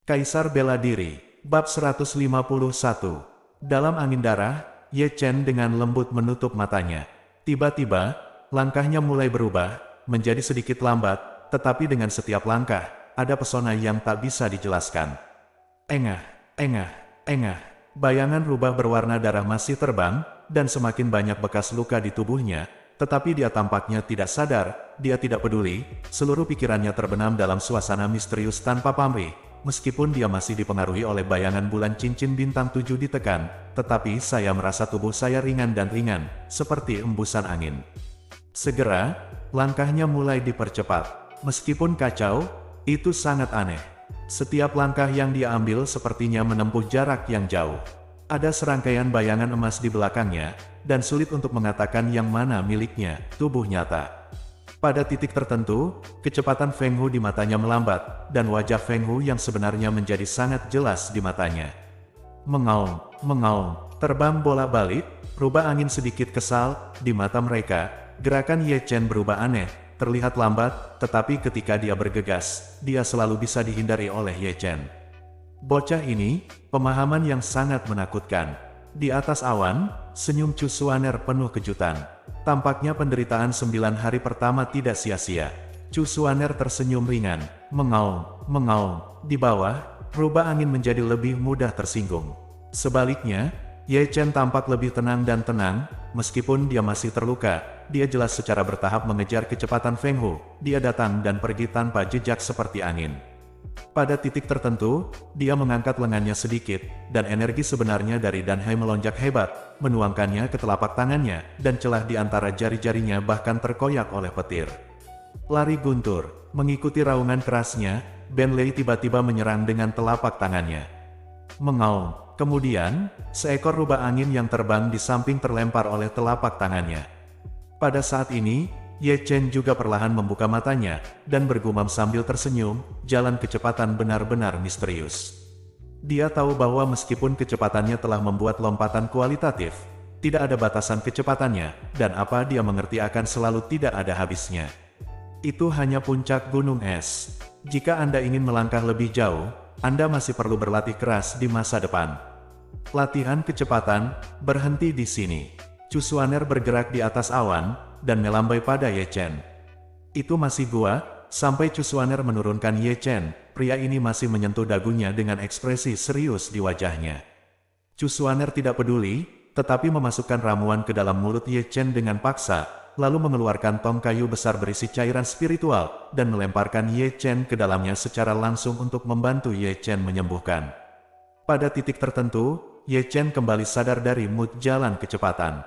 Kaisar Bela Diri, Bab 151. Dalam angin darah, Ye Chen dengan lembut menutup matanya. Tiba-tiba, langkahnya mulai berubah, menjadi sedikit lambat, tetapi dengan setiap langkah, ada pesona yang tak bisa dijelaskan. Engah, engah, engah. Bayangan rubah berwarna darah masih terbang, dan semakin banyak bekas luka di tubuhnya, tetapi dia tampaknya tidak sadar, dia tidak peduli, seluruh pikirannya terbenam dalam suasana misterius tanpa pamrih. Meskipun dia masih dipengaruhi oleh bayangan bulan cincin bintang 7 ditekan, tetapi saya merasa tubuh saya ringan dan ringan, seperti embusan angin. Segera, langkahnya mulai dipercepat. Meskipun kacau, itu sangat aneh. Setiap langkah yang dia ambil sepertinya menempuh jarak yang jauh. Ada serangkaian bayangan emas di belakangnya, dan sulit untuk mengatakan yang mana miliknya, tubuh nyata. Pada titik tertentu, kecepatan Feng Hu di matanya melambat, dan wajah Feng Hu yang sebenarnya menjadi sangat jelas di matanya. Mengaum, mengaum, terbang bola-balik, rubah angin sedikit kesal, di mata mereka, gerakan Ye Chen berubah aneh, terlihat lambat, tetapi ketika dia bergegas, dia selalu bisa dihindari oleh Ye Chen. Bocah ini, pemahaman yang sangat menakutkan. Di atas awan, senyum Chu Xuaner penuh kejutan. Tampaknya penderitaan 9 hari pertama tidak sia-sia. Chu Xuaner tersenyum ringan, mengaum, mengaum. Di bawah, rubah angin menjadi lebih mudah tersinggung. Sebaliknya, Ye Chen tampak lebih tenang dan tenang, meskipun dia masih terluka, dia jelas secara bertahap mengejar kecepatan Feng Hu. Dia datang dan pergi tanpa jejak seperti angin. Pada titik tertentu, dia mengangkat lengannya sedikit, dan energi sebenarnya dari Dan Hai melonjak hebat, menuangkannya ke telapak tangannya, dan celah di antara jari-jarinya bahkan terkoyak oleh petir. Lari guntur, mengikuti raungan kerasnya, Ben Lei tiba-tiba menyerang dengan telapak tangannya. Mengaum, kemudian, seekor rubah angin yang terbang di samping terlempar oleh telapak tangannya. Pada saat ini, Ye Chen juga perlahan membuka matanya, dan bergumam sambil tersenyum, jalan kecepatan benar-benar misterius. Dia tahu bahwa meskipun kecepatannya telah membuat lompatan kualitatif, tidak ada batasan kecepatannya, dan apa dia mengerti akan selalu tidak ada habisnya. Itu hanya puncak gunung es. Jika Anda ingin melangkah lebih jauh, Anda masih perlu berlatih keras di masa depan. Latihan kecepatan berhenti di sini. Chu Xuaner bergerak di atas awan, dan melambai pada Ye Chen. Itu masih gua, sampai Chu Xuaner menurunkan Ye Chen, pria ini masih menyentuh dagunya dengan ekspresi serius di wajahnya. Chu Xuaner tidak peduli, tetapi memasukkan ramuan ke dalam mulut Ye Chen dengan paksa, lalu mengeluarkan tong kayu besar berisi cairan spiritual, dan melemparkan Ye Chen ke dalamnya secara langsung untuk membantu Ye Chen menyembuhkan. Pada titik tertentu, Ye Chen kembali sadar dari mood jalan kecepatan.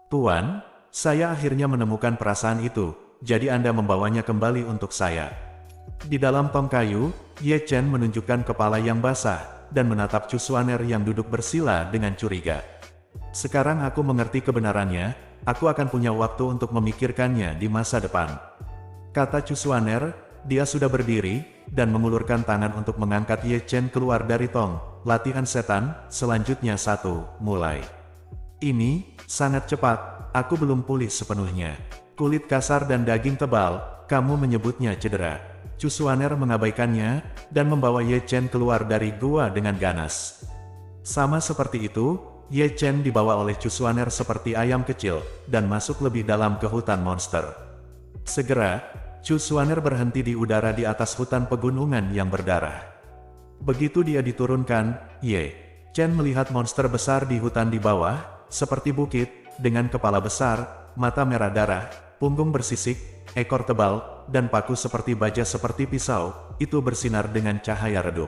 Tuan, saya akhirnya menemukan perasaan itu, jadi Anda membawanya kembali untuk saya. Di dalam tong kayu, Ye Chen menunjukkan kepala yang basah, dan menatap Chu Xuaner yang duduk bersila dengan curiga. Sekarang aku mengerti kebenarannya, aku akan punya waktu untuk memikirkannya di masa depan. Kata Chu Xuaner, dia sudah berdiri, dan mengulurkan tangan untuk mengangkat Ye Chen keluar dari tong. Latihan setan, selanjutnya 1, mulai. Ini, sangat cepat. Aku belum pulih sepenuhnya. Kulit kasar dan daging tebal, kamu menyebutnya cedera. Chu Xuaner mengabaikannya, dan membawa Ye Chen keluar dari gua dengan ganas. Sama seperti itu, Ye Chen dibawa oleh Chu Xuaner seperti ayam kecil, dan masuk lebih dalam ke hutan monster. Segera, Chu Xuaner berhenti di udara di atas hutan pegunungan yang berdarah. Begitu dia diturunkan, Ye Chen melihat monster besar di hutan di bawah, seperti bukit, dengan kepala besar, mata merah darah, punggung bersisik, ekor tebal, dan paku seperti baja seperti pisau, itu bersinar dengan cahaya redup.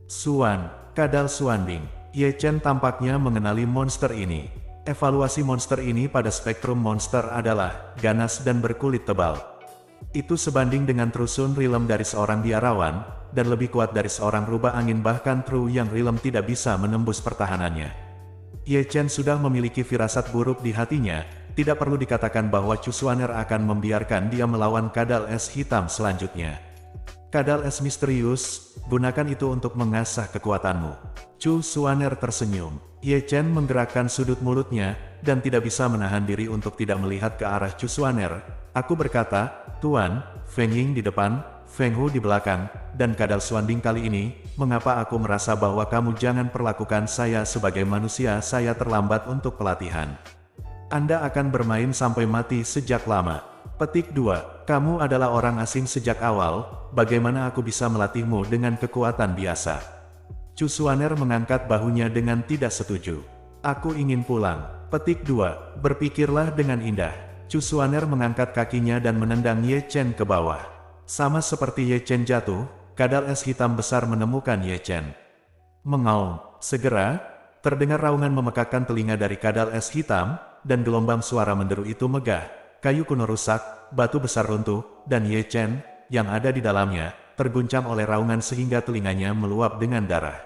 Suan, kadal Suanbing. Ye Chen tampaknya mengenali monster ini. Evaluasi monster ini pada spektrum monster adalah ganas dan berkulit tebal. Itu sebanding dengan Trusun Rilem dari seorang biarawan, dan lebih kuat dari seorang rubah angin bahkan Tru yang Rilem tidak bisa menembus pertahanannya. Ye Chen sudah memiliki firasat buruk di hatinya, tidak perlu dikatakan bahwa Chu Xuaner akan membiarkan dia melawan kadal es hitam selanjutnya. Kadal es misterius, gunakan itu untuk mengasah kekuatanmu. Chu Xuaner tersenyum. Ye Chen menggerakkan sudut mulutnya, dan tidak bisa menahan diri untuk tidak melihat ke arah Chu Xuaner. Aku berkata, Tuan, Feng Ying di depan, Feng Hu di belakang, dan kadal Xuanbing kali ini, mengapa aku merasa bahwa kamu jangan perlakukan saya sebagai manusia saya terlambat untuk pelatihan. Anda akan bermain sampai mati sejak lama. Petik 2. Kamu adalah orang asing sejak awal, bagaimana aku bisa melatihmu dengan kekuatan biasa? Chu Xuaner mengangkat bahunya dengan tidak setuju. Aku ingin pulang. Petik 2. Berpikirlah dengan indah. Chu Xuaner mengangkat kakinya dan menendang Ye Chen ke bawah. Sama seperti Ye Chen jatuh, kadal es hitam besar menemukan Ye Chen. Mengaum. Segera, terdengar raungan memekakkan telinga dari kadal es hitam, dan gelombang suara menderu itu megah. Kayu kuno rusak, batu besar runtuh, dan Ye Chen, yang ada di dalamnya, terguncang oleh raungan sehingga telinganya meluap dengan darah.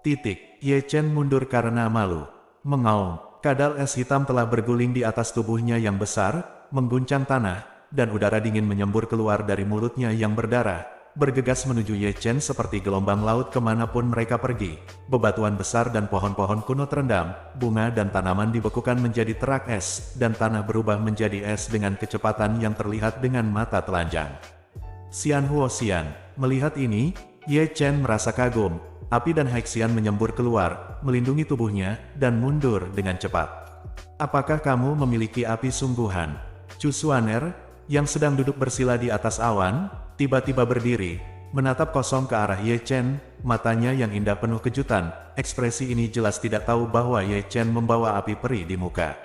Ye Chen mundur karena malu. Mengaum. Kadal es hitam telah berguling di atas tubuhnya yang besar, mengguncang tanah, dan udara dingin menyembur keluar dari mulutnya yang berdarah, bergegas menuju Ye Chen seperti gelombang laut kemanapun mereka pergi. Bebatuan besar dan pohon-pohon kuno terendam, bunga dan tanaman dibekukan menjadi terak es, dan tanah berubah menjadi es dengan kecepatan yang terlihat dengan mata telanjang. Xian Huo Xian, melihat ini, Ye Chen merasa kagum. Api dan Haixian menyembur keluar, melindungi tubuhnya, dan mundur dengan cepat. Apakah kamu memiliki api sungguhan? Chu Xuaner, yang sedang duduk bersila di atas awan, tiba-tiba berdiri, menatap kosong ke arah Ye Chen, matanya yang indah penuh kejutan. Ekspresi ini jelas tidak tahu bahwa Ye Chen membawa api peri di muka.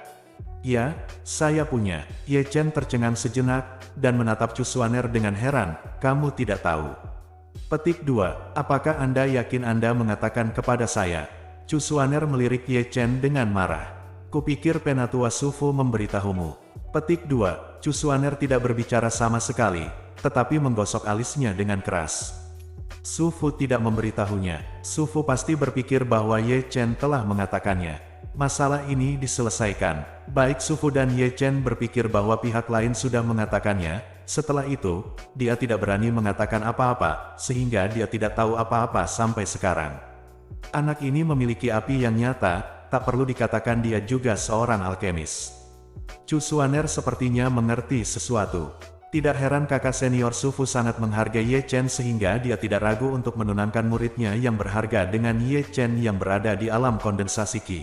Ya, saya punya. Ye Chen tercengang sejenak, dan menatap Chu Xuaner dengan heran. Kamu tidak tahu. Petik 2. Apakah Anda yakin Anda mengatakan kepada saya? Chu Xuaner melirik Ye Chen dengan marah. Kupikir Penatua Sufu memberitahumu. Petik 2. Chu Xuaner tidak berbicara sama sekali, tetapi menggosok alisnya dengan keras. Sufu tidak memberitahunya. Sufu pasti berpikir bahwa Ye Chen telah mengatakannya. Masalah ini diselesaikan. Baik Sufu dan Ye Chen berpikir bahwa pihak lain sudah mengatakannya. Setelah itu, dia tidak berani mengatakan apa-apa, sehingga dia tidak tahu apa-apa sampai sekarang. Anak ini memiliki api yang nyata, tak perlu dikatakan dia juga seorang alkemis. Chu Xuaner sepertinya mengerti sesuatu. Tidak heran kakak senior Sufu sangat menghargai Ye Chen sehingga dia tidak ragu untuk menunangkan muridnya yang berharga dengan Ye Chen yang berada di alam kondensasi Qi.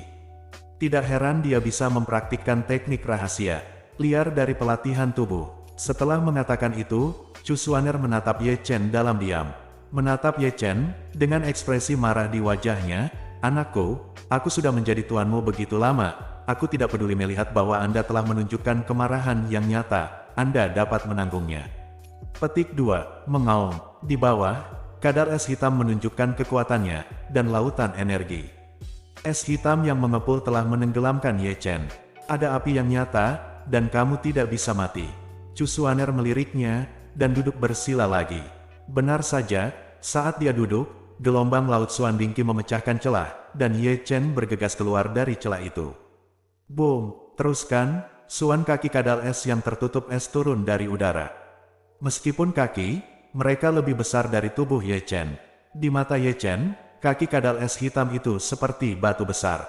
Tidak heran dia bisa mempraktikkan teknik rahasia liar dari pelatihan tubuh. Setelah mengatakan itu, Chu Xuaner menatap Ye Chen dalam diam. Menatap Ye Chen, dengan ekspresi marah di wajahnya, "Anakku, aku sudah menjadi tuanmu begitu lama, aku tidak peduli melihat bahwa Anda telah menunjukkan kemarahan yang nyata, Anda dapat menanggungnya." Petik 2. Mengaum. Di bawah, kadar es hitam menunjukkan kekuatannya, dan lautan energi. Es hitam yang mengepul telah menenggelamkan Ye Chen. Ada api yang nyata, dan kamu tidak bisa mati. Chu Xuaner meliriknya, dan duduk bersila lagi. Benar saja, saat dia duduk, gelombang laut Xuanbing Qi memecahkan celah, dan Ye Chen bergegas keluar dari celah itu. Boom! Teruskan, suan kaki kadal es yang tertutup es turun dari udara. Meskipun kaki, mereka lebih besar dari tubuh Ye Chen. Di mata Ye Chen, kaki kadal es hitam itu seperti batu besar.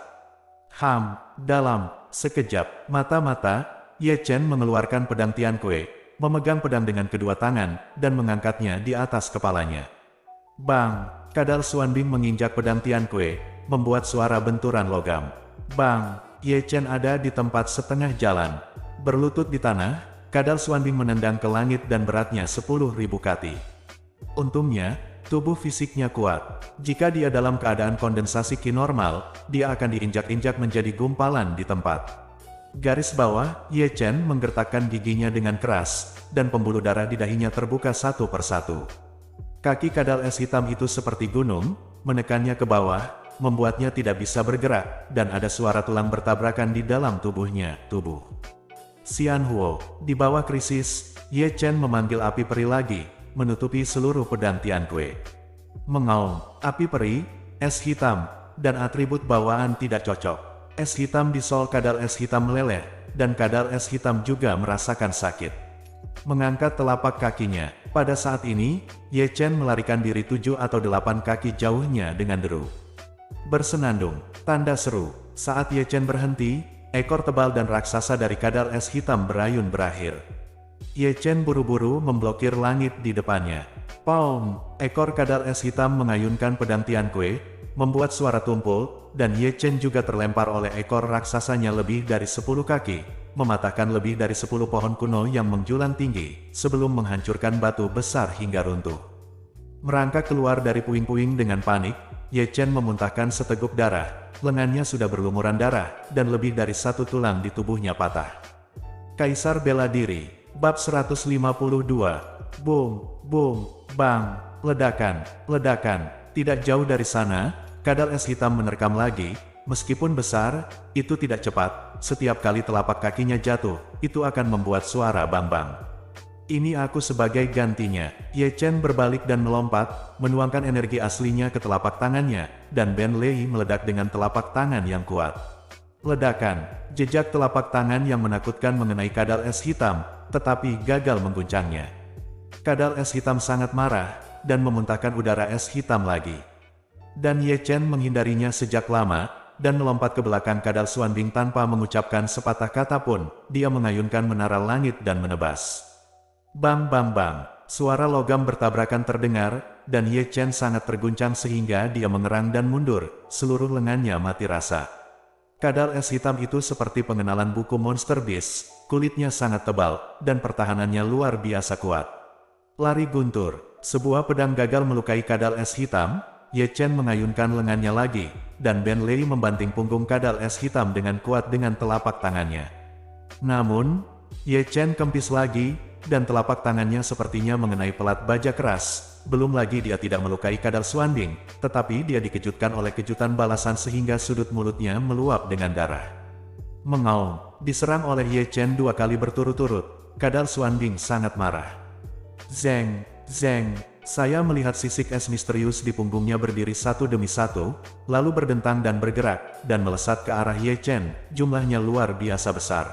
Dalam sekejap mata-mata, Ye Chen mengeluarkan pedang Tiankui, memegang pedang dengan kedua tangan, dan mengangkatnya di atas kepalanya. Bang! Kadal Xuanbing menginjak pedang Tiankui, membuat suara benturan logam. Bang! Ye Chen ada di tempat setengah jalan. Berlutut di tanah, kadal Xuanbing menendang ke langit dan beratnya 10.000 kati. Untungnya, tubuh fisiknya kuat. Jika dia dalam keadaan kondensasi Qi normal, dia akan diinjak-injak menjadi gumpalan di tempat. Garis bawah, Ye Chen menggertakkan giginya dengan keras, dan pembuluh darah di dahinya terbuka satu persatu. Kaki kadal es hitam itu seperti gunung, menekannya ke bawah, membuatnya tidak bisa bergerak, dan ada suara tulang bertabrakan di dalam tubuhnya. Xian Huo, di bawah krisis, Ye Chen memanggil api peri lagi, menutupi seluruh pedang Tiankui. Mengaum, api peri, es hitam, dan atribut bawaan tidak cocok. Es hitam di sol kadal es hitam meleleh, dan kadal es hitam juga merasakan sakit. Mengangkat telapak kakinya, pada saat ini, Ye Chen melarikan diri 7 atau 8 kaki jauhnya dengan deru. Bersenandung, tanda seru. Saat Ye Chen berhenti, ekor tebal dan raksasa dari kadal es hitam berayun berakhir. Ye Chen buru-buru memblokir langit di depannya. Paum! Ekor kadal es hitam mengayunkan pedang Tianque, membuat suara tumpul, dan Ye Chen juga terlempar oleh ekor raksasanya lebih dari 10 kaki, mematahkan lebih dari 10 pohon kuno yang menjulang tinggi, sebelum menghancurkan batu besar hingga runtuh. Merangkak keluar dari puing-puing dengan panik, Ye Chen memuntahkan seteguk darah, lengannya sudah berlumuran darah, dan lebih dari satu tulang di tubuhnya patah. Kaisar bela diri. Bab 152. Boom, boom, bang, ledakan, ledakan. Tidak jauh dari sana, kadal es hitam menerkam lagi. Meskipun besar, itu tidak cepat. Setiap kali telapak kakinya jatuh, itu akan membuat suara bang-bang. Ini aku sebagai gantinya. Ye Chen berbalik dan melompat, menuangkan energi aslinya ke telapak tangannya, dan Ben Lei meledak dengan telapak tangan yang kuat. Ledakan, jejak telapak tangan yang menakutkan mengenai kadal es hitam, tetapi gagal mengguncangnya. Kadal es hitam sangat marah, dan memuntahkan udara es hitam lagi. Dan Ye Chen menghindarinya sejak lama, dan melompat ke belakang kadal Xuanbing tanpa mengucapkan sepatah kata pun. Dia mengayunkan menara langit dan menebas. Bang bang bang, suara logam bertabrakan terdengar, dan Ye Chen sangat terguncang sehingga dia mengerang dan mundur, seluruh lengannya mati rasa. Kadal es hitam itu seperti pengenalan buku Monster Beast, kulitnya sangat tebal, dan pertahanannya luar biasa kuat. Lari guntur, sebuah pedang gagal melukai kadal es hitam. Ye Chen mengayunkan lengannya lagi, dan Ben Lei membanting punggung kadal es hitam dengan kuat dengan telapak tangannya. Namun, Ye Chen kempis lagi, dan telapak tangannya sepertinya mengenai pelat baja keras. Belum lagi dia tidak melukai kadal Xuanbing, tetapi dia dikejutkan oleh kejutan balasan sehingga sudut mulutnya meluap dengan darah. Mengaum, diserang oleh Ye Chen 2 kali berturut-turut, kadal Xuanbing sangat marah. Zeng, zeng, saya melihat sisik es misterius di punggungnya berdiri satu demi satu, lalu berdentang dan bergerak, dan melesat ke arah Ye Chen, jumlahnya luar biasa besar.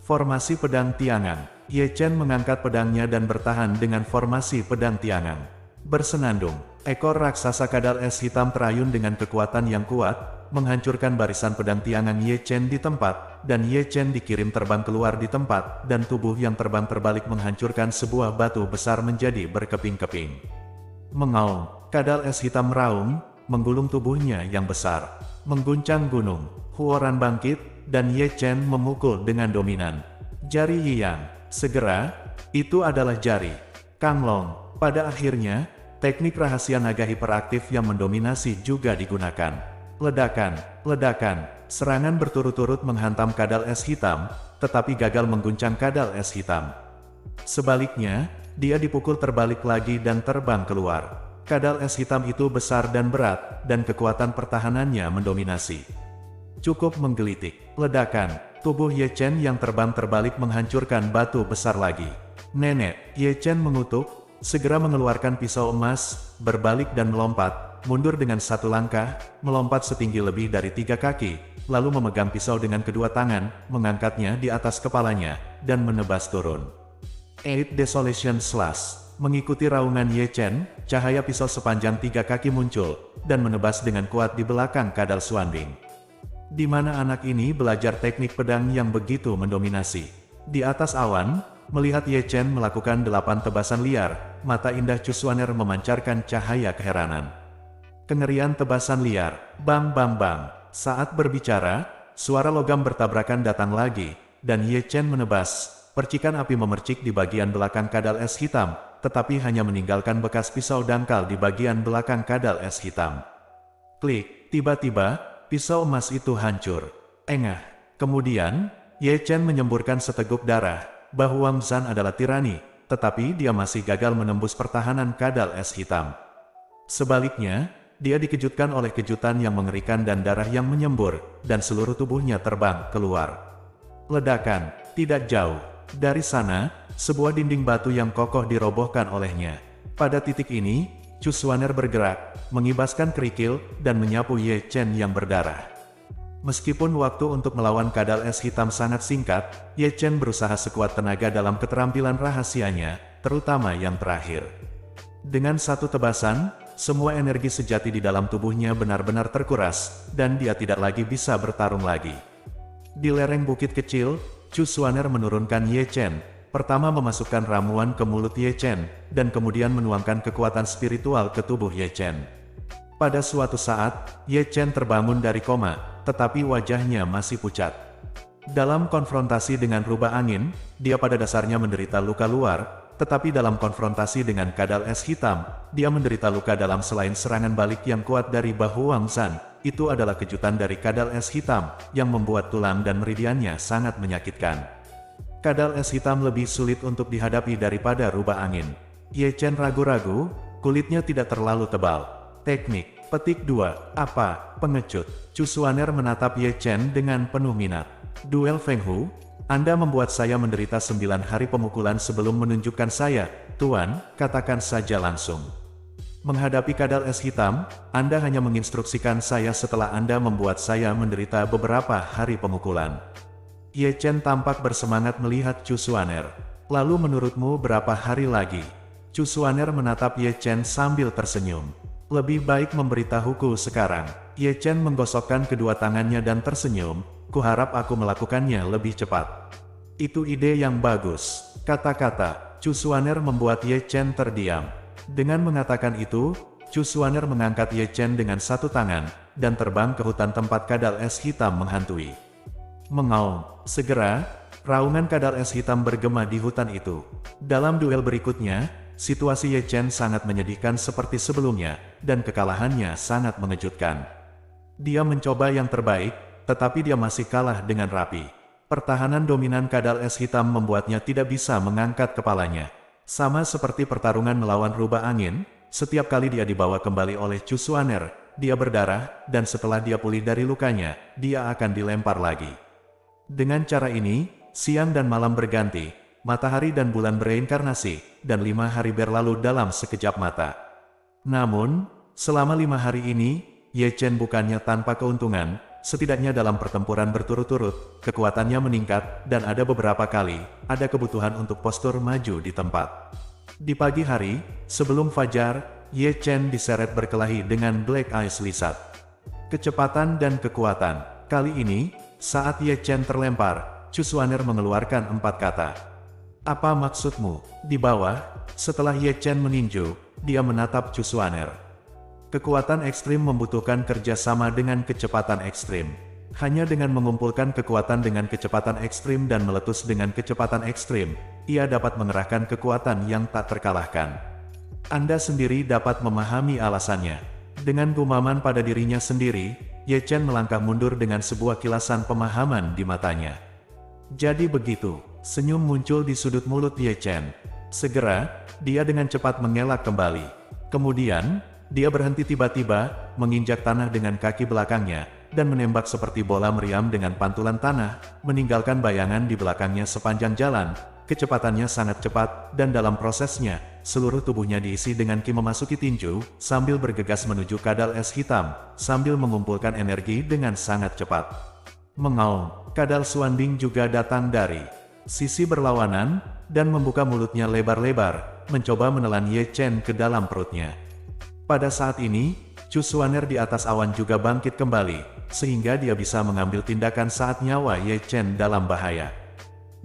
Formasi pedang tiangan. Ye Chen mengangkat pedangnya dan bertahan dengan formasi pedang tiangan. Bersenandung, ekor raksasa kadal es hitam terayun dengan kekuatan yang kuat, menghancurkan barisan pedang tiangan Ye Chen di tempat, dan Ye Chen dikirim terbang keluar di tempat, dan tubuh yang terbang terbalik menghancurkan sebuah batu besar menjadi berkeping-keping. Mengaum, kadal es hitam meraung, menggulung tubuhnya yang besar, mengguncang gunung. Huoran bangkit, dan Ye Chen memukul dengan dominan. Jari Yiyang. Segera, itu adalah jari Kang Long. Pada akhirnya, teknik rahasia naga hiperaktif yang mendominasi juga digunakan. Ledakan, ledakan, serangan berturut-turut menghantam kadal es hitam, tetapi gagal mengguncang kadal es hitam. Sebaliknya, dia dipukul terbalik lagi dan terbang keluar. Kadal es hitam itu besar dan berat, dan kekuatan pertahanannya mendominasi. Cukup menggelitik. Ledakan, tubuh Ye Chen yang terbang terbalik menghancurkan batu besar lagi. Nenek, Ye Chen mengutuk, segera mengeluarkan pisau emas, berbalik dan melompat, mundur dengan satu langkah, melompat setinggi lebih dari 3 kaki, lalu memegang pisau dengan kedua tangan, mengangkatnya di atas kepalanya, dan menebas turun. Eight Desolation Slash. Mengikuti raungan Ye Chen, cahaya pisau sepanjang 3 kaki muncul, dan menebas dengan kuat di belakang kadal Xuanbing. Di mana anak ini belajar teknik pedang yang begitu mendominasi? Di atas awan, melihat Ye Chen melakukan 8 tebasan liar, mata indah Chu Xuaner memancarkan cahaya keheranan. Kengerian tebasan liar, bang bang bang. Saat berbicara, suara logam bertabrakan datang lagi, dan Ye Chen menebas. Percikan api memercik di bagian belakang kadal es hitam, tetapi hanya meninggalkan bekas pisau dangkal di bagian belakang kadal es hitam. Klik, tiba-tiba, pisau emas itu hancur. Engah. Kemudian, Ye Chen menyemburkan seteguk darah. Bahu Wang Zhan adalah tirani, tetapi dia masih gagal menembus pertahanan kadal es hitam. Sebaliknya, dia dikejutkan oleh kejutan yang mengerikan dan darah yang menyembur, dan seluruh tubuhnya terbang keluar. Ledakan, tidak jauh. Dari sana, sebuah dinding batu yang kokoh dirobohkan olehnya. Pada titik ini, Chu Xuaner bergerak, mengibaskan kerikil, dan menyapu Ye Chen yang berdarah. Meskipun waktu untuk melawan kadal es hitam sangat singkat, Ye Chen berusaha sekuat tenaga dalam keterampilan rahasianya, terutama yang terakhir. Dengan satu tebasan, semua energi sejati di dalam tubuhnya benar-benar terkuras, dan dia tidak lagi bisa bertarung lagi. Di lereng bukit kecil, Chu Xuaner menurunkan Ye Chen, Pertama memasukkan ramuan ke mulut Ye Chen, dan kemudian menuangkan kekuatan spiritual ke tubuh Ye Chen. Pada suatu saat, Ye Chen terbangun dari koma, tetapi wajahnya masih pucat. Dalam konfrontasi dengan rubah angin, dia pada dasarnya menderita luka luar, tetapi dalam konfrontasi dengan kadal es hitam, dia menderita luka dalam selain serangan balik yang kuat dari bahu Wang San. Itu adalah kejutan dari kadal es hitam, yang membuat tulang dan meridiannya sangat menyakitkan. Kadal es hitam lebih sulit untuk dihadapi daripada rubah angin. Ye Chen ragu-ragu, kulitnya tidak terlalu tebal. Teknik, petik 2, apa, pengecut. Chu Xuaner menatap Ye Chen dengan penuh minat. Duel Feng Hu, Anda membuat saya menderita 9 hari pemukulan sebelum menunjukkan saya, Tuan, katakan saja langsung. Menghadapi kadal es hitam, Anda hanya menginstruksikan saya setelah Anda membuat saya menderita beberapa hari pemukulan. Ye Chen tampak bersemangat melihat Chu Xuaner. Lalu menurutmu berapa hari lagi? Chu Xuaner menatap Ye Chen sambil tersenyum. Lebih baik memberitahuku sekarang. Ye Chen menggosokkan kedua tangannya dan tersenyum. Kuharap aku melakukannya lebih cepat. Itu ide yang bagus. Kata-kata Chu Xuaner membuat Ye Chen terdiam. Dengan mengatakan itu, Chu Xuaner mengangkat Ye Chen dengan satu tangan, dan terbang ke hutan tempat kadal es hitam menghantui. Mengaum. Segera, raungan kadal es hitam bergema di hutan itu. Dalam duel berikutnya, situasi Ye Chen sangat menyedihkan seperti sebelumnya, dan kekalahannya sangat mengejutkan. Dia mencoba yang terbaik, tetapi dia masih kalah dengan rapi. Pertahanan dominan kadal es hitam membuatnya tidak bisa mengangkat kepalanya. Sama seperti pertarungan melawan rubah angin, setiap kali dia dibawa kembali oleh Chu Xuaner, dia berdarah, dan setelah dia pulih dari lukanya, dia akan dilempar lagi. Dengan cara ini, siang dan malam berganti, matahari dan bulan bereinkarnasi, dan 5 hari berlalu dalam sekejap mata. Namun, selama 5 hari ini, Ye Chen bukannya tanpa keuntungan, setidaknya dalam pertempuran berturut-turut, kekuatannya meningkat, dan ada beberapa kali, ada kebutuhan untuk postur maju di tempat. Di pagi hari, sebelum fajar, Ye Chen diseret berkelahi dengan Black Eyes Lizard. Kecepatan dan kekuatan. Kali ini, saat Ye Chen terlempar, Chu Xuaner mengeluarkan 4 kata. Apa maksudmu? Di bawah, setelah Ye Chen meninju, dia menatap Chu Xuaner. Kekuatan ekstrim membutuhkan kerjasama dengan kecepatan ekstrim. Hanya dengan mengumpulkan kekuatan dengan kecepatan ekstrim dan meletus dengan kecepatan ekstrim, ia dapat mengerahkan kekuatan yang tak terkalahkan. Anda sendiri dapat memahami alasannya. Dengan gumaman pada dirinya sendiri, Ye Chen melangkah mundur dengan sebuah kilasan pemahaman di matanya. Jadi begitu, senyum muncul di sudut mulut Ye Chen. Segera, dia dengan cepat mengelak kembali. Kemudian, dia berhenti tiba-tiba, menginjak tanah dengan kaki belakangnya, dan menembak seperti bola meriam dengan pantulan tanah, meninggalkan bayangan di belakangnya sepanjang jalan. Kecepatannya sangat cepat, dan dalam prosesnya, seluruh tubuhnya diisi dengan ki memasuki tinju, sambil bergegas menuju kadal es hitam, sambil mengumpulkan energi dengan sangat cepat. Mengaum, kadal Xuanbing juga datang dari sisi berlawanan, dan membuka mulutnya lebar-lebar, mencoba menelan Ye Chen ke dalam perutnya. Pada saat ini, Chu Xuaner di atas awan juga bangkit kembali, sehingga dia bisa mengambil tindakan saat nyawa Ye Chen dalam bahaya.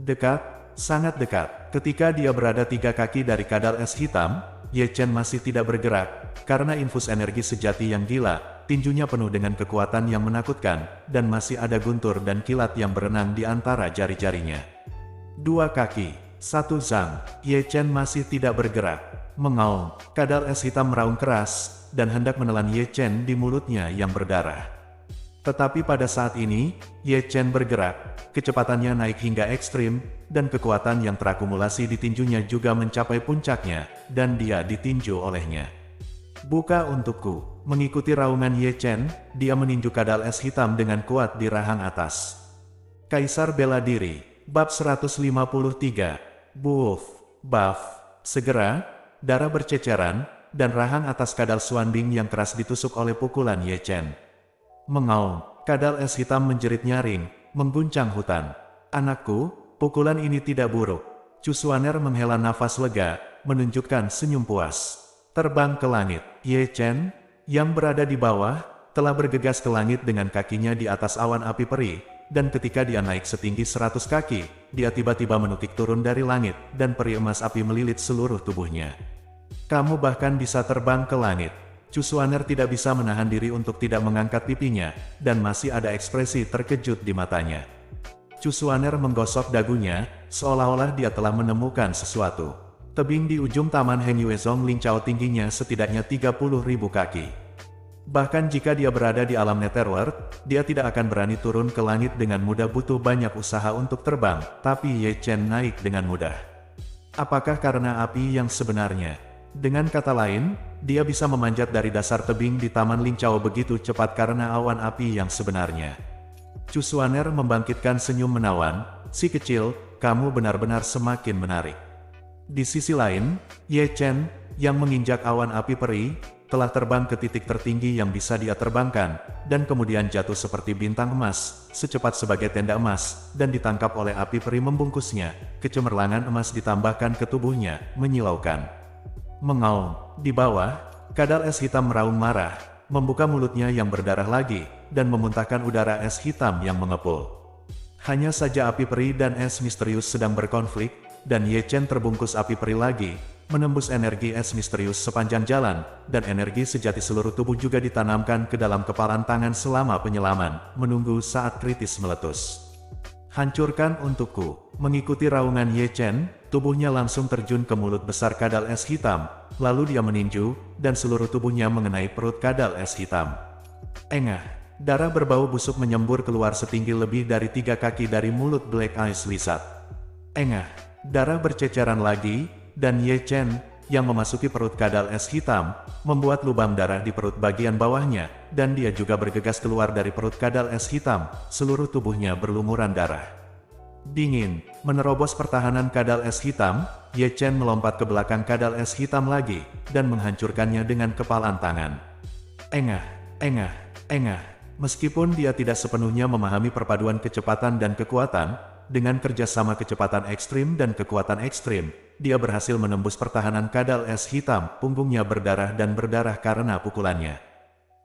Dekat. Sangat dekat. Ketika dia berada 3 kaki dari kadal es hitam, Ye Chen masih tidak bergerak, karena infus energi sejati yang gila, tinjunya penuh dengan kekuatan yang menakutkan, dan masih ada guntur dan kilat yang berenang di antara jari-jarinya. 2 kaki, 1 zang, Ye Chen masih tidak bergerak. Mengaum, kadal es hitam meraung keras, dan hendak menelan Ye Chen di mulutnya yang berdarah. Tetapi pada saat ini, Ye Chen bergerak, kecepatannya naik hingga ekstrim, dan kekuatan yang terakumulasi di tinjunya juga mencapai puncaknya, dan dia ditinju olehnya. Buka untukku. Mengikuti raungan Ye Chen, dia meninju kadal es hitam dengan kuat di rahang atas. Kaisar bela diri. Bab 153. Buff. Buff. Segera, darah berceceran, dan rahang atas kadal Xuanbing yang keras ditusuk oleh pukulan Ye Chen. Mengaum, kadal es hitam menjerit nyaring, mengguncang hutan. Anakku, pukulan ini tidak buruk. Chu Xuaner menghela nafas lega, menunjukkan senyum puas. Terbang ke langit. Ye Chen, yang berada di bawah, telah bergegas ke langit dengan kakinya di atas awan api perih, dan ketika dia naik setinggi 100 kaki, dia tiba-tiba menukik turun dari langit, dan peri emas api melilit seluruh tubuhnya. Kamu bahkan bisa terbang ke langit. Chu Xuaner tidak bisa menahan diri untuk tidak mengangkat pipinya, dan masih ada ekspresi terkejut di matanya. Chu Xuaner menggosok dagunya, seolah-olah dia telah menemukan sesuatu. Tebing di ujung taman Heng Yuezong Lingchao tingginya setidaknya 30.000 kaki. Bahkan jika dia berada di alam Netherworld, dia tidak akan berani turun ke langit dengan mudah, butuh banyak usaha untuk terbang, tapi Ye Chen naik dengan mudah. Apakah karena api yang sebenarnya? Dengan kata lain, dia bisa memanjat dari dasar tebing di Taman Lingchao begitu cepat karena awan api yang sebenarnya. Chu Xuaner membangkitkan senyum menawan, "Si kecil, kamu benar-benar semakin menarik." Di sisi lain, Ye Chen, yang menginjak awan api peri, telah terbang ke titik tertinggi yang bisa dia terbangkan, dan kemudian jatuh seperti bintang emas, secepat sebagai tenda emas, dan ditangkap oleh api peri membungkusnya. Kecemerlangan emas ditambahkan ke tubuhnya, menyilaukan. Mengaum, di bawah, kadal es hitam meraung marah, membuka mulutnya yang berdarah lagi, dan memuntahkan udara es hitam yang mengepul. Hanya saja api peri dan es misterius sedang berkonflik, dan Ye Chen terbungkus api peri lagi, menembus energi es misterius sepanjang jalan, dan energi sejati seluruh tubuh juga ditanamkan ke dalam kepalan tangan selama penyelaman, menunggu saat kritis meletus. "Hancurkan untukku." Mengikuti raungan Ye Chen, tubuhnya langsung terjun ke mulut besar kadal es hitam, lalu dia meninju, dan seluruh tubuhnya mengenai perut kadal es hitam. Engah. Darah berbau busuk menyembur keluar setinggi lebih dari 3 kaki dari mulut Black Ice Lizard. Engah. Darah berceceran lagi, dan Ye Chen, yang memasuki perut kadal es hitam, membuat lubang darah di perut bagian bawahnya, dan dia juga bergegas keluar dari perut kadal es hitam, seluruh tubuhnya berlumuran darah. Dingin, menerobos pertahanan kadal es hitam, Ye Chen melompat ke belakang kadal es hitam lagi, dan menghancurkannya dengan kepalan tangan. Engah, engah, engah. Meskipun dia tidak sepenuhnya memahami perpaduan kecepatan dan kekuatan, dengan kerjasama kecepatan ekstrim dan kekuatan ekstrim, dia berhasil menembus pertahanan kadal es hitam, punggungnya berdarah dan berdarah karena pukulannya.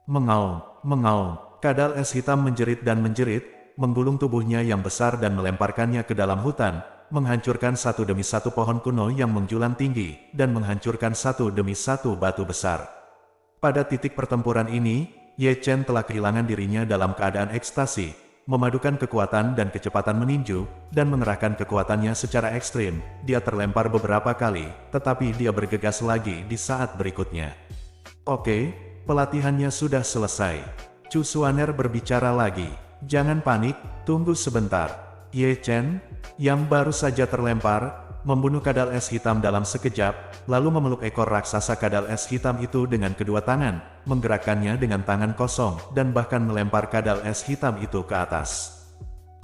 Mengaum, mengaum, kadal es hitam menjerit dan menjerit, menggulung tubuhnya yang besar dan melemparkannya ke dalam hutan, menghancurkan satu demi satu pohon kuno yang menjulang tinggi, dan menghancurkan satu demi satu batu besar. Pada titik pertempuran ini, Ye Chen telah kehilangan dirinya dalam keadaan ekstasi, memadukan kekuatan dan kecepatan meninju, dan mengerahkan kekuatannya secara ekstrim. Dia terlempar beberapa kali, tetapi dia bergegas lagi di saat berikutnya. "Oke, pelatihannya sudah selesai." Chu Xuaner berbicara lagi. "Jangan panik, tunggu sebentar." Ye Chen, yang baru saja terlempar, membunuh kadal es hitam dalam sekejap, lalu memeluk ekor raksasa kadal es hitam itu dengan kedua tangan, menggerakkannya dengan tangan kosong, dan bahkan melempar kadal es hitam itu ke atas.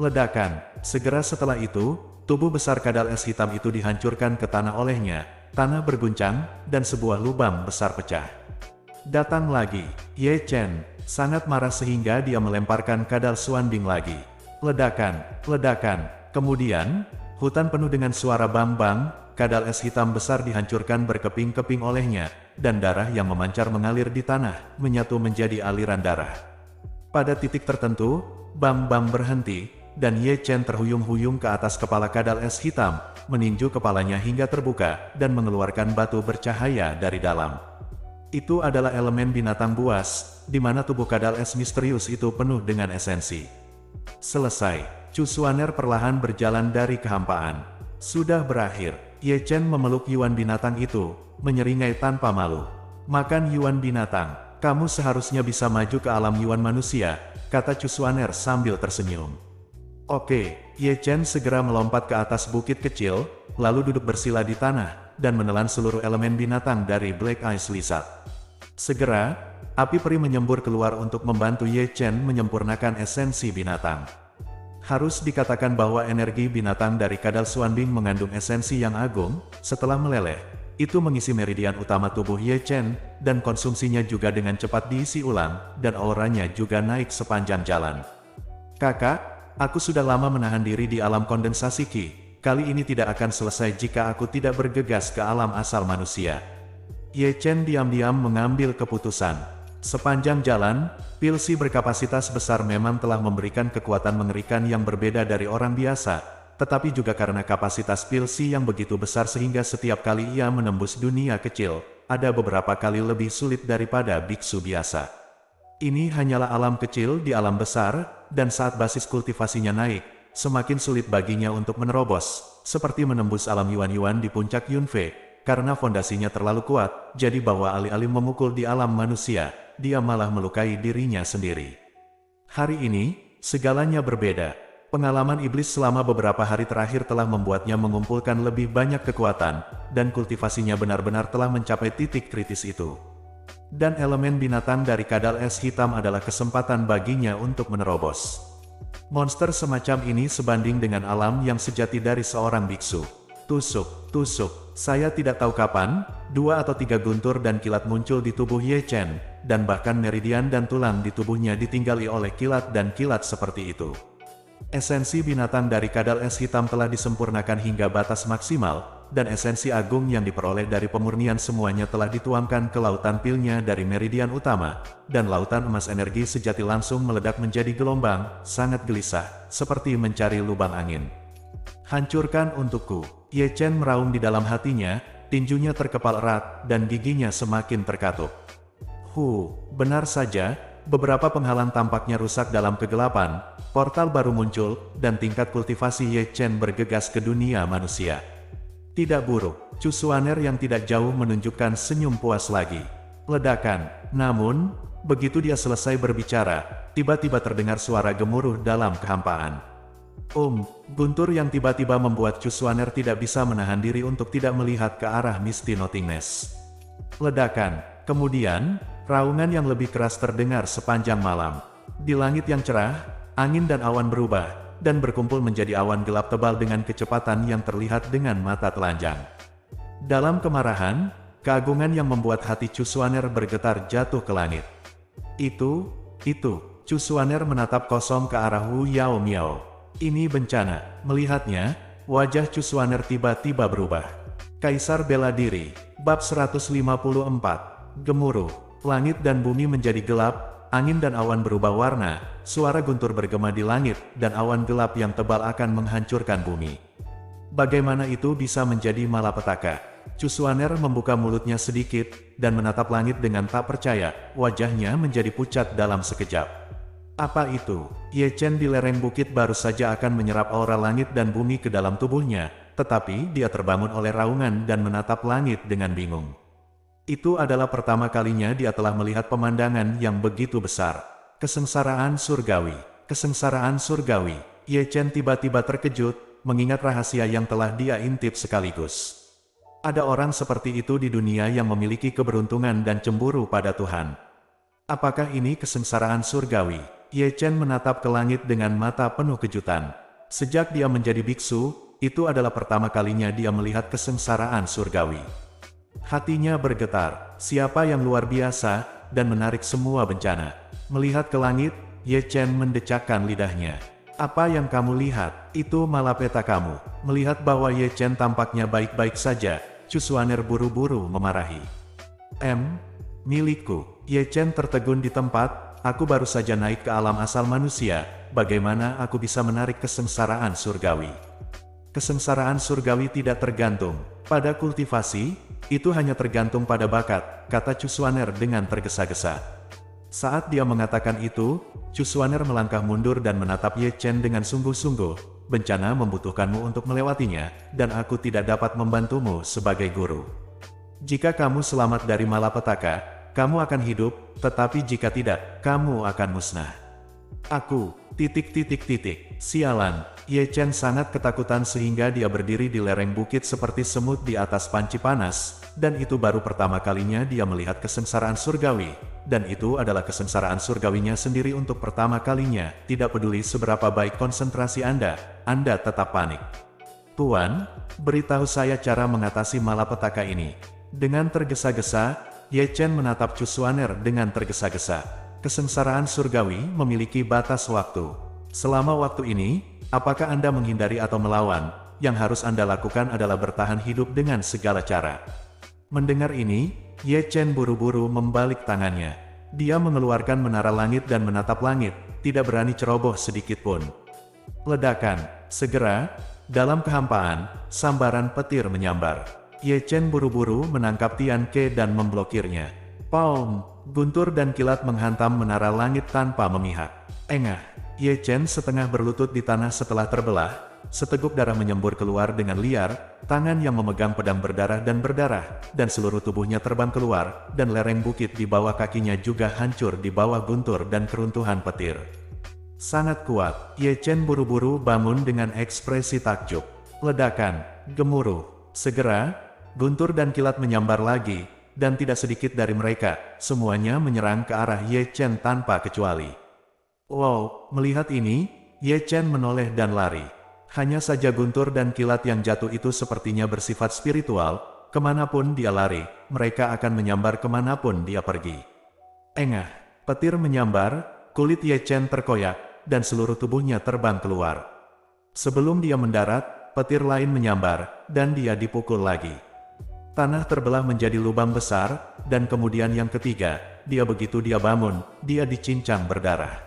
Ledakan. Segera setelah itu, tubuh besar kadal es hitam itu dihancurkan ke tanah olehnya, tanah berguncang, dan sebuah lubang besar pecah. Datang lagi. Ye Chen sangat marah sehingga dia melemparkan kadal Xuanbing lagi. Ledakan, ledakan. Kemudian, hutan penuh dengan suara bang-bang, kadal es hitam besar dihancurkan berkeping-keping olehnya, dan darah yang memancar mengalir di tanah, menyatu menjadi aliran darah. Pada titik tertentu, bang-bang berhenti, dan Ye Chen terhuyung-huyung ke atas kepala kadal es hitam, meninju kepalanya hingga terbuka, dan mengeluarkan batu bercahaya dari dalam. Itu adalah elemen binatang buas, di mana tubuh kadal es misterius itu penuh dengan esensi. Selesai. Chu Xuaner perlahan berjalan dari kehampaan. Sudah berakhir. Ye Chen memeluk Yuan binatang itu, menyeringai tanpa malu. "Makan Yuan binatang, kamu seharusnya bisa maju ke alam Yuan manusia," kata Chu Xuaner sambil tersenyum. "Oke." Ye Chen segera melompat ke atas bukit kecil, lalu duduk bersila di tanah, dan menelan seluruh elemen binatang dari Black Ice Lizard. Segera, api peri menyembur keluar untuk membantu Ye Chen menyempurnakan esensi binatang. Harus dikatakan bahwa energi binatang dari kadal Xuanbing mengandung esensi yang agung. Setelah meleleh, itu mengisi meridian utama tubuh Ye Chen, dan konsumsinya juga dengan cepat diisi ulang, dan auranya juga naik sepanjang jalan. "Kakak, aku sudah lama menahan diri di alam kondensasi Qi. Kali ini tidak akan selesai jika aku tidak bergegas ke alam asal manusia." Ye Chen diam-diam mengambil keputusan. Sepanjang jalan, Pilsi berkapasitas besar memang telah memberikan kekuatan mengerikan yang berbeda dari orang biasa, tetapi juga karena kapasitas Pilsi yang begitu besar sehingga setiap kali ia menembus dunia kecil, ada beberapa kali lebih sulit daripada biksu biasa. Ini hanyalah alam kecil di alam besar, dan saat basis kultivasinya naik, semakin sulit baginya untuk menerobos, seperti menembus alam Yuan-Yuan di puncak Yunfei, karena fondasinya terlalu kuat, jadi bahwa alih-alih memukul di alam manusia, dia malah melukai dirinya sendiri. Hari ini, segalanya berbeda. Pengalaman iblis selama beberapa hari terakhir telah membuatnya mengumpulkan lebih banyak kekuatan, dan kultivasinya benar-benar telah mencapai titik kritis itu. Dan elemen binatang dari kadal es hitam adalah kesempatan baginya untuk menerobos. Monster semacam ini sebanding dengan alam yang sejati dari seorang biksu. Tusuk, tusuk, saya tidak tahu kapan, 2 atau 3 guntur dan kilat muncul di tubuh Ye Chen, dan bahkan meridian dan tulang di tubuhnya ditinggali oleh kilat dan kilat seperti itu. Esensi binatang dari kadal es hitam telah disempurnakan hingga batas maksimal, dan esensi agung yang diperoleh dari pemurnian semuanya telah dituangkan ke lautan pilnya dari meridian utama, dan lautan emas energi sejati langsung meledak menjadi gelombang, sangat gelisah, seperti mencari lubang angin. Hancurkan untukku, Ye Chen meraung di dalam hatinya, tinjunya terkepal erat, dan giginya semakin terkatup. Benar saja, beberapa penghalang tampaknya rusak dalam kegelapan, portal baru muncul, dan tingkat kultivasi Ye Chen bergegas ke dunia manusia. Tidak buruk, Chu Xuaner yang tidak jauh menunjukkan senyum puas lagi. Ledakan, namun, begitu dia selesai berbicara, tiba-tiba terdengar suara gemuruh dalam kehampaan. Guntur yang tiba-tiba membuat Chu Xuaner tidak bisa menahan diri untuk tidak melihat ke arah Misty Nothingness. Ledakan, kemudian, raungan yang lebih keras terdengar sepanjang malam. Di langit yang cerah, angin dan awan berubah, dan berkumpul menjadi awan gelap tebal dengan kecepatan yang terlihat dengan mata telanjang. Dalam kemarahan, keagungan yang membuat hati Chu Xuaner bergetar jatuh ke langit. Itu, Chu Xuaner menatap kosong ke arah Wu Yao Miao. Ini bencana. Melihatnya, wajah Chu Xuaner tiba-tiba berubah. Kaisar bela diri, bab 154, gemuruh. Langit dan bumi menjadi gelap, angin dan awan berubah warna, suara guntur bergema di langit, dan awan gelap yang tebal akan menghancurkan bumi. Bagaimana itu bisa menjadi malapetaka? Chu Xuaner membuka mulutnya sedikit, dan menatap langit dengan tak percaya, wajahnya menjadi pucat dalam sekejap. Apa itu? Ye Chen di lereng bukit baru saja akan menyerap aura langit dan bumi ke dalam tubuhnya, tetapi dia terbangun oleh raungan dan menatap langit dengan bingung. Itu adalah pertama kalinya dia telah melihat pemandangan yang begitu besar. Kesengsaraan surgawi. Kesengsaraan surgawi. Ye Chen tiba-tiba terkejut, mengingat rahasia yang telah dia intip sekaligus. Ada orang seperti itu di dunia yang memiliki keberuntungan dan cemburu pada Tuhan. Apakah ini kesengsaraan surgawi? Ye Chen menatap ke langit dengan mata penuh kejutan. Sejak dia menjadi biksu, itu adalah pertama kalinya dia melihat kesengsaraan surgawi. Hatinya bergetar, siapa yang luar biasa, dan menarik semua bencana. Melihat ke langit, Ye Chen mendecakkan lidahnya. Apa yang kamu lihat? Itu malapeta kamu. Melihat bahwa Ye Chen tampaknya baik-baik saja, Chu Xuaner buru-buru memarahi. Milikku. Ye Chen tertegun di tempat, aku baru saja naik ke alam asal manusia, bagaimana aku bisa menarik kesengsaraan surgawi? Kesengsaraan surgawi tidak tergantung pada kultivasi, itu hanya tergantung pada bakat, kata Chu Xuaner dengan tergesa-gesa. Saat dia mengatakan itu, Chu Xuaner melangkah mundur dan menatap Ye Chen dengan sungguh-sungguh. Bencana membutuhkanmu untuk melewatinya, dan aku tidak dapat membantumu sebagai guru. Jika kamu selamat dari malapetaka, kamu akan hidup, tetapi jika tidak, kamu akan musnah. Aku, sialan. Ye Chen sangat ketakutan sehingga dia berdiri di lereng bukit seperti semut di atas panci panas, dan itu baru pertama kalinya dia melihat kesengsaraan surgawi, dan itu adalah kesengsaraan surgawinya sendiri untuk pertama kalinya, tidak peduli seberapa baik konsentrasi Anda tetap panik. Tuan, beritahu saya cara mengatasi malapetaka ini. Dengan tergesa-gesa, Ye Chen menatap Chu Xuaner dengan tergesa-gesa. Kesengsaraan surgawi memiliki batas waktu. Selama waktu ini, apakah Anda menghindari atau melawan? Yang harus Anda lakukan adalah bertahan hidup dengan segala cara. Mendengar ini, Ye Chen buru-buru membalik tangannya. Dia mengeluarkan menara langit dan menatap langit, tidak berani ceroboh sedikit pun. Ledakan, segera, dalam kehampaan, sambaran petir menyambar. Ye Chen buru-buru menangkap Tian Ke dan memblokirnya. Paum, guntur dan kilat menghantam menara langit tanpa memihak. Engah, Ye Chen setengah berlutut di tanah setelah terbelah. Seteguk darah menyembur keluar dengan liar, tangan yang memegang pedang berdarah, dan seluruh tubuhnya terbang keluar, dan lereng bukit di bawah kakinya juga hancur di bawah guntur dan keruntuhan petir. Sangat kuat, Ye Chen buru-buru bangun dengan ekspresi takjub. Ledakan, gemuruh, segera, guntur dan kilat menyambar lagi, dan tidak sedikit dari mereka, semuanya menyerang ke arah Ye Chen tanpa kecuali. Wow, melihat ini, Ye Chen menoleh dan lari. Hanya saja guntur dan kilat yang jatuh itu sepertinya bersifat spiritual, kemanapun dia lari, mereka akan menyambar kemanapun dia pergi. Engah, petir menyambar, kulit Ye Chen terkoyak, dan seluruh tubuhnya terbang keluar. Sebelum dia mendarat, petir lain menyambar, dan dia dipukul lagi. Tanah terbelah menjadi lubang besar, dan kemudian yang ketiga, begitu dia bangun, dia dicincang berdarah.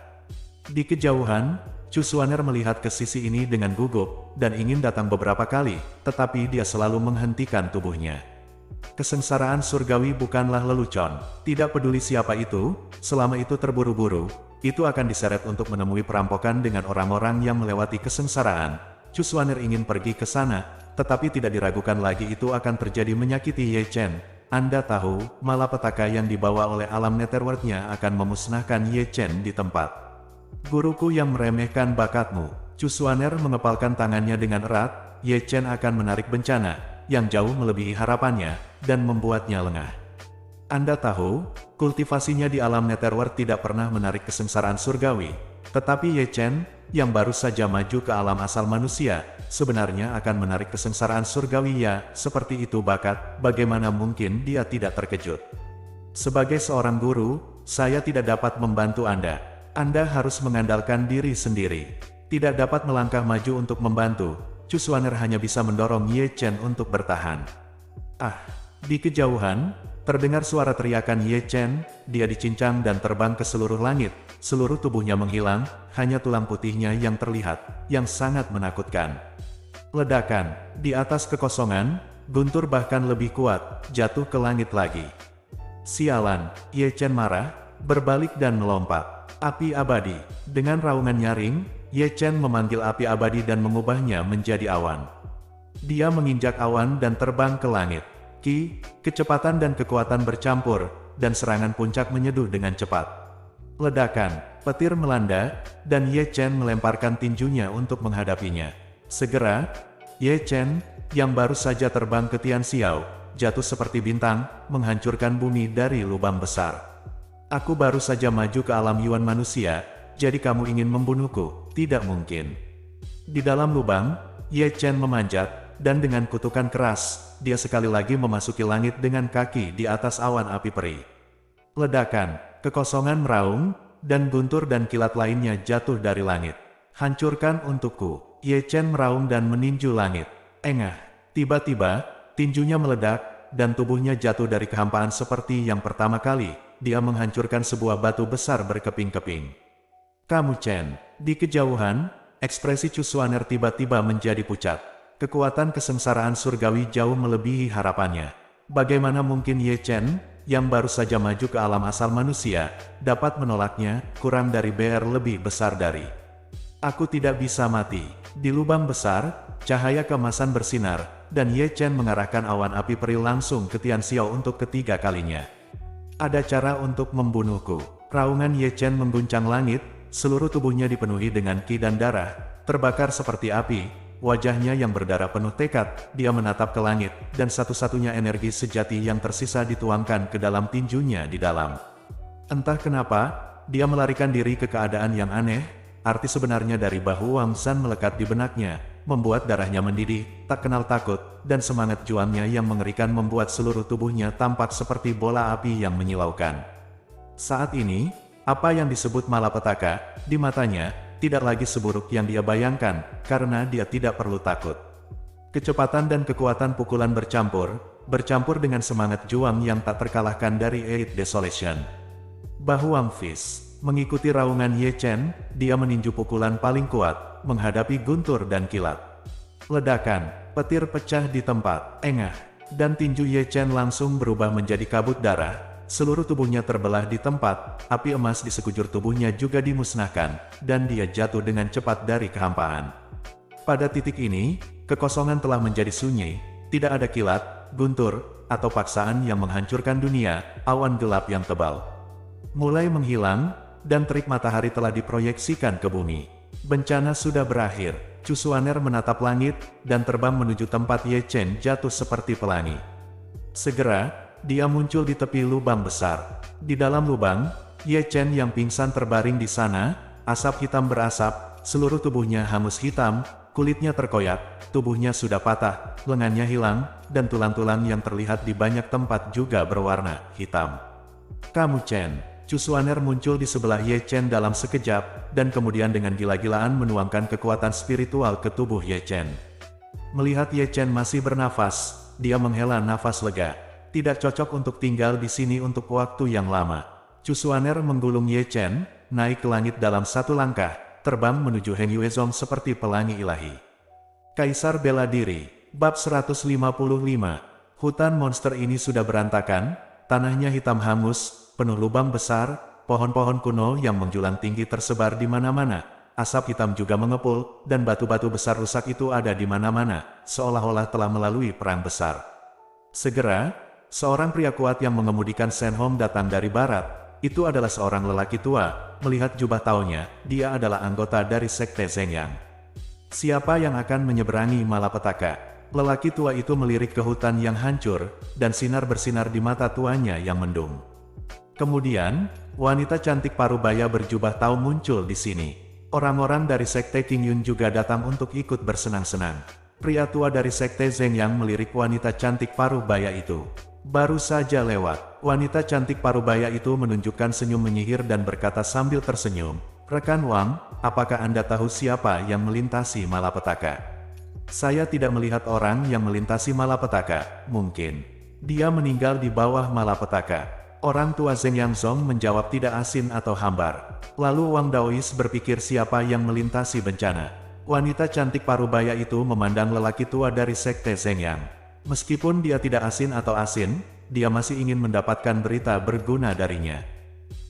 Di kejauhan, Chu Xuaner melihat ke sisi ini dengan gugup, dan ingin datang beberapa kali, tetapi dia selalu menghentikan tubuhnya. Kesengsaraan surgawi bukanlah lelucon, tidak peduli siapa itu, selama itu terburu-buru, itu akan diseret untuk menemui perampokan dengan orang-orang yang melewati kesengsaraan. Chu Xuaner ingin pergi ke sana, tetapi tidak diragukan lagi itu akan terjadi menyakiti Ye Chen. Anda tahu, malapetaka yang dibawa oleh alam netherworld-nya akan memusnahkan Ye Chen di tempat. Guruku yang meremehkan bakatmu. Chu Xuaner mengepalkan tangannya dengan erat. Ye Chen akan menarik bencana, yang jauh melebihi harapannya, dan membuatnya lengah. Anda tahu, kultivasinya di alam netherworld tidak pernah menarik kesengsaraan surgawi. Tetapi Ye Chen, yang baru saja maju ke alam asal manusia, sebenarnya akan menarik kesengsaraan surgawi ya, seperti itu bakat, bagaimana mungkin dia tidak terkejut. Sebagai seorang guru, saya tidak dapat membantu Anda. Anda harus mengandalkan diri sendiri. Tidak dapat melangkah maju untuk membantu. Chu Xuaner hanya bisa mendorong Ye Chen untuk bertahan. Di kejauhan, terdengar suara teriakan Ye Chen, dia dicincang dan terbang ke seluruh langit. Seluruh tubuhnya menghilang, hanya tulang putihnya yang terlihat, yang sangat menakutkan. Ledakan, di atas kekosongan, guntur bahkan lebih kuat, jatuh ke langit lagi. Sialan, Ye Chen marah, berbalik dan melompat. Api abadi. Dengan raungan nyaring, Ye Chen memanggil api abadi dan mengubahnya menjadi awan. Dia menginjak awan dan terbang ke langit. Kecepatan dan kekuatan bercampur, dan serangan puncak menyeduh dengan cepat. Ledakan, petir melanda, dan Ye Chen melemparkan tinjunya untuk menghadapinya. Segera, Ye Chen, yang baru saja terbang ke Tianxiao, jatuh seperti bintang, menghancurkan bumi dari lubang besar. Aku baru saja maju ke alam Yuan manusia, jadi kamu ingin membunuhku? Tidak mungkin. Di dalam lubang, Ye Chen memanjat, dan dengan kutukan keras, dia sekali lagi memasuki langit dengan kaki di atas awan api peri. Ledakan, kekosongan meraung, dan guntur dan kilat lainnya jatuh dari langit. Hancurkan untukku. Ye Chen meraung dan meninju langit. Engah, tiba-tiba, tinjunya meledak, dan tubuhnya jatuh dari kehampaan seperti yang pertama kali. Dia menghancurkan sebuah batu besar berkeping-keping. Kamu Chen. Di kejauhan, ekspresi Chu Xuaner tiba-tiba menjadi pucat. Kekuatan kesengsaraan surgawi jauh melebihi harapannya. Bagaimana mungkin Ye Chen, yang baru saja maju ke alam asal manusia, dapat menolaknya, kurang dari BR lebih besar dari. Aku tidak bisa mati. Di lubang besar, cahaya keemasan bersinar, dan Ye Chen mengarahkan awan api peri langsung ke Tianxiao untuk ketiga kalinya. Ada cara untuk membunuhku. Raungan Ye Chen mengguncang langit, seluruh tubuhnya dipenuhi dengan ki dan darah, terbakar seperti api, wajahnya yang berdarah penuh tekad, dia menatap ke langit, dan satu-satunya energi sejati yang tersisa dituangkan ke dalam tinjunya di dalam. Entah kenapa, dia melarikan diri ke keadaan yang aneh, arti sebenarnya dari bahu Wang Zhan melekat di benaknya, membuat darahnya mendidih, tak kenal takut, dan semangat juangnya yang mengerikan membuat seluruh tubuhnya tampak seperti bola api yang menyilaukan. Saat ini, apa yang disebut malapetaka, di matanya, tidak lagi seburuk yang dia bayangkan, karena dia tidak perlu takut. Kecepatan dan kekuatan pukulan bercampur dengan semangat juang yang tak terkalahkan dari Eight Desolation. Bahu Wang Fis mengikuti raungan Ye Chen, dia meninju pukulan paling kuat, menghadapi guntur dan kilat. Ledakan, petir pecah di tempat, engah, dan tinju Ye Chen langsung berubah menjadi kabut darah. Seluruh tubuhnya terbelah di tempat, api emas di sekujur tubuhnya juga dimusnahkan, dan dia jatuh dengan cepat dari kehampaan. Pada titik ini, kekosongan telah menjadi sunyi, tidak ada kilat, guntur, atau paksaan yang menghancurkan dunia, awan gelap yang tebal mulai menghilang, dan terik matahari telah diproyeksikan ke bumi. Bencana sudah berakhir. Chu Xuaner menatap langit, dan terbang menuju tempat Ye Chen jatuh seperti pelangi. Segera, dia muncul di tepi lubang besar. Di dalam lubang, Ye Chen yang pingsan terbaring di sana, asap hitam berasap, seluruh tubuhnya hangus hitam, kulitnya terkoyak, tubuhnya sudah patah, lengannya hilang, dan tulang-tulang yang terlihat di banyak tempat juga berwarna hitam. "Kamu Chen." Chu Xuaner muncul di sebelah Ye Chen dalam sekejap, dan kemudian dengan gila-gilaan menuangkan kekuatan spiritual ke tubuh Ye Chen. Melihat Ye Chen masih bernafas, dia menghela nafas lega. Tidak cocok untuk tinggal di sini untuk waktu yang lama. Chu Xuaner menggulung Ye Chen, naik ke langit dalam satu langkah, terbang menuju Heng Yuezong seperti pelangi ilahi. Kaisar Bela Diri, Bab 155. Hutan monster ini sudah berantakan, tanahnya hitam hangus, penuh lubang besar, pohon-pohon kuno yang menjulang tinggi tersebar di mana-mana, asap hitam juga mengepul, dan batu-batu besar rusak itu ada di mana-mana, seolah-olah telah melalui perang besar. Segera, seorang pria kuat yang mengemudikan Shen Hong datang dari barat. Itu adalah seorang lelaki tua, melihat jubah taunya, dia adalah anggota dari Sekte Zhengyang. Siapa yang akan menyeberangi malapetaka? Lelaki tua itu melirik ke hutan yang hancur, dan sinar bersinar di mata tuanya yang mendung. Kemudian, wanita cantik parubaya berjubah tau muncul di sini. Orang-orang dari Sekte Qingyun juga datang untuk ikut bersenang-senang. Pria tua dari Sekte Zhengyang melirik wanita cantik parubaya itu. Baru saja lewat, wanita cantik parubaya itu menunjukkan senyum menyihir dan berkata sambil tersenyum, "Rekan Wang, apakah Anda tahu siapa yang melintasi malapetaka?" "Saya tidak melihat orang yang melintasi malapetaka, mungkin dia meninggal di bawah malapetaka." Orang tua Zheng Yangzong menjawab tidak asin atau hambar. Lalu Wang Daois berpikir siapa yang melintasi bencana. Wanita cantik parubaya itu memandang lelaki tua dari Sekte Zhengyang. Meskipun dia tidak asin atau asin, dia masih ingin mendapatkan berita berguna darinya.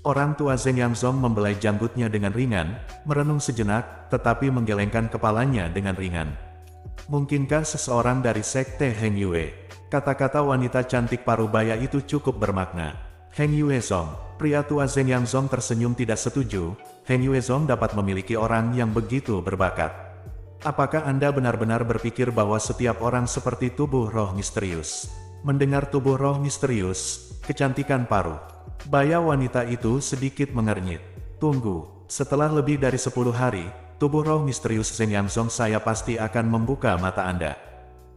Orang tua Zheng Yangzong membelai janggutnya dengan ringan, merenung sejenak, tetapi menggelengkan kepalanya dengan ringan. "Mungkinkah seseorang dari Sekte Heng Yue?" Kata-kata wanita cantik parubaya itu cukup bermakna. Heng Yuezong, pria tua Zheng Yangzong tersenyum tidak setuju. Heng Yuezong dapat memiliki orang yang begitu berbakat. "Apakah Anda benar-benar berpikir bahwa setiap orang seperti tubuh roh misterius?" Mendengar tubuh roh misterius, kecantikan paruh baya wanita itu sedikit mengernyit. "Tunggu, setelah lebih dari 10 hari, tubuh roh misterius Zheng Yangzong saya pasti akan membuka mata Anda."